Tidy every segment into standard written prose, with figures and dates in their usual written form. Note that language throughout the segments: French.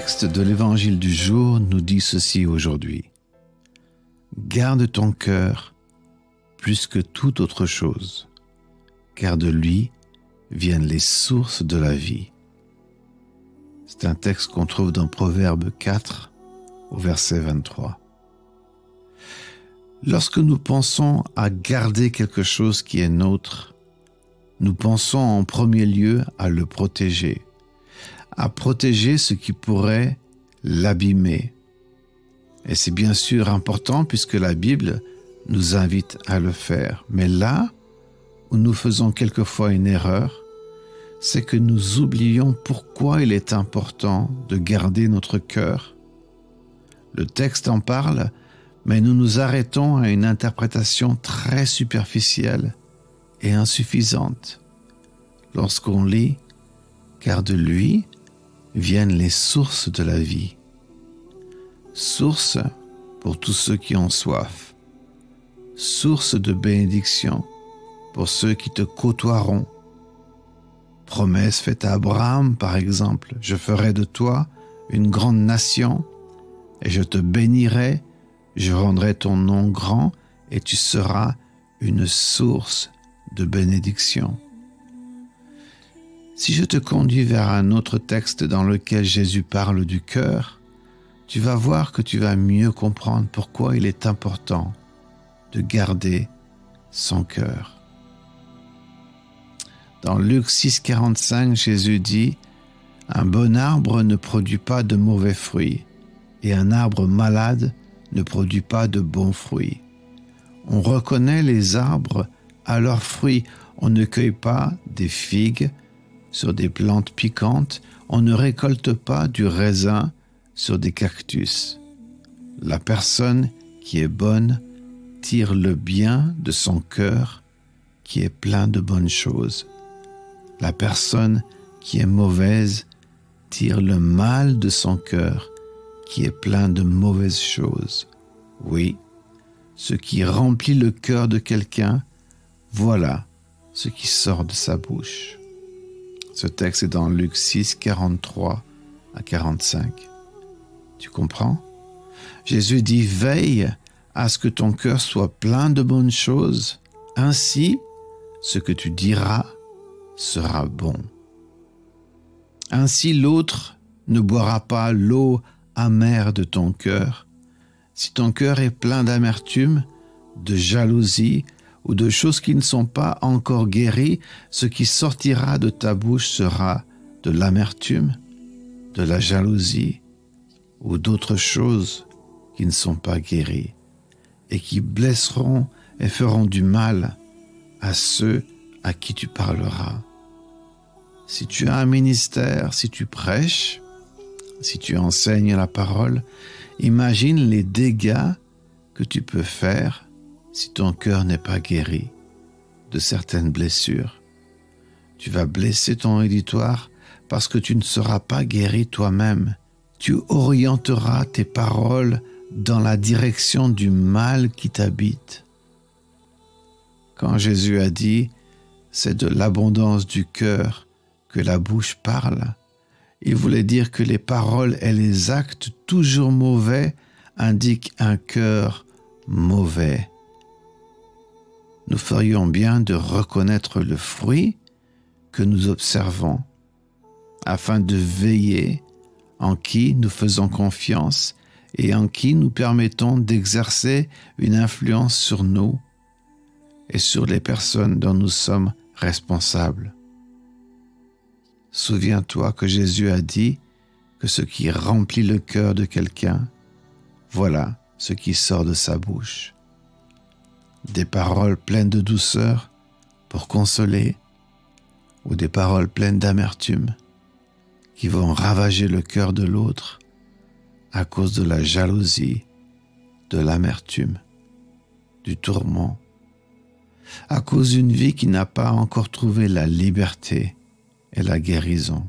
texte de l'Évangile du jour nous dit ceci aujourd'hui. Garde ton cœur plus que toute autre chose, car de lui viennent les sources de la vie. C'est un texte qu'on trouve dans Proverbe 4, au verset 23. Lorsque nous pensons à garder quelque chose qui est nôtre, nous pensons en premier lieu à le protéger, à protéger ce qui pourrait l'abîmer. Et c'est bien sûr important puisque la Bible nous invite à le faire. Mais là où nous faisons quelquefois une erreur, c'est que nous oublions pourquoi il est important de garder notre cœur. Le texte en parle, mais nous nous arrêtons à une interprétation très superficielle et insuffisante. Lorsqu'on lit « Car de lui viennent les sources de la vie ». Source pour tous ceux qui ont soif. Source de bénédiction pour ceux qui te côtoieront. Promesse faite à Abraham, par exemple, « Je ferai de toi une grande nation et je te bénirai, je rendrai ton nom grand et tu seras une source de bénédiction. » Si je te conduis vers un autre texte dans lequel Jésus parle du cœur, tu vas voir que tu vas mieux comprendre pourquoi il est important de garder son cœur. Dans Luc 6, 45, Jésus dit « Un bon arbre ne produit pas de mauvais fruits, et un arbre malade ne produit pas de bons fruits. On reconnaît les arbres à leurs fruits. On ne cueille pas des figues sur des plantes piquantes. On ne récolte pas du raisin sur des cactus. La personne qui est bonne tire le bien de son cœur qui est plein de bonnes choses. La personne qui est mauvaise tire le mal de son cœur qui est plein de mauvaises choses. Oui, ce qui remplit le cœur de quelqu'un, voilà ce qui sort de sa bouche. » Ce texte est dans Luc 6, 43 à 45. Tu comprends? Jésus dit « Veille à ce que ton cœur soit plein de bonnes choses, ainsi ce que tu diras sera bon. Ainsi l'autre ne boira pas l'eau amère de ton cœur. Si ton cœur est plein d'amertume, de jalousie ou de choses qui ne sont pas encore guéries, ce qui sortira de ta bouche sera de l'amertume, de la jalousie ou d'autres choses qui ne sont pas guéries et qui blesseront et feront du mal à ceux à qui tu parleras. Si tu as un ministère, si tu prêches, si tu enseignes la parole, imagine les dégâts que tu peux faire si ton cœur n'est pas guéri de certaines blessures. Tu vas blesser ton auditoire parce que tu ne seras pas guéri toi-même. Tu orienteras tes paroles dans la direction du mal qui t'habite. Quand Jésus a dit « C'est de l'abondance du cœur que la bouche parle », il voulait dire que les paroles et les actes toujours mauvais indiquent un cœur mauvais. Nous ferions bien de reconnaître le fruit que nous observons afin de veiller en qui nous faisons confiance et en qui nous permettons d'exercer une influence sur nous et sur les personnes dont nous sommes responsables. Souviens-toi que Jésus a dit que ce qui remplit le cœur de quelqu'un, voilà ce qui sort de sa bouche. Des paroles pleines de douceur pour consoler ou des paroles pleines d'amertume qui vont ravager le cœur de l'autre à cause de la jalousie, de l'amertume, du tourment, à cause d'une vie qui n'a pas encore trouvé la liberté et la guérison.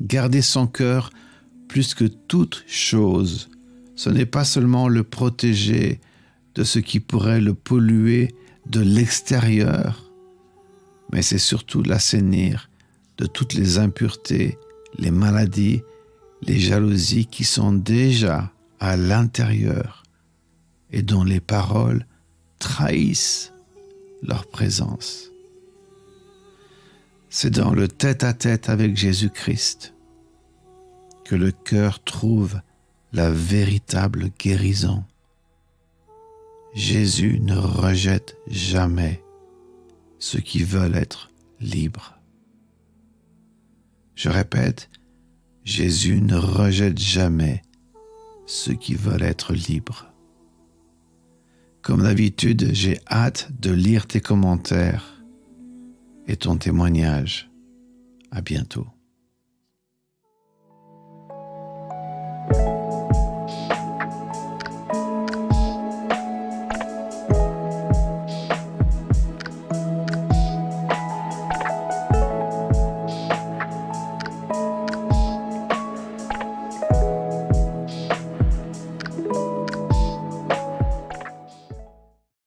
Garder son cœur plus que toute chose, ce n'est pas seulement le protéger de ce qui pourrait le polluer de l'extérieur, mais c'est surtout l'assainir de toutes les impuretés, les maladies, les jalousies qui sont déjà à l'intérieur et dont les paroles trahissent leur présence. C'est dans le tête-à-tête avec Jésus-Christ que le cœur trouve la véritable guérison. Jésus ne rejette jamais ceux qui veulent être libres. Je répète, Jésus ne rejette jamais ceux qui veulent être libres. Comme d'habitude, j'ai hâte de lire tes commentaires et ton témoignage. À bientôt.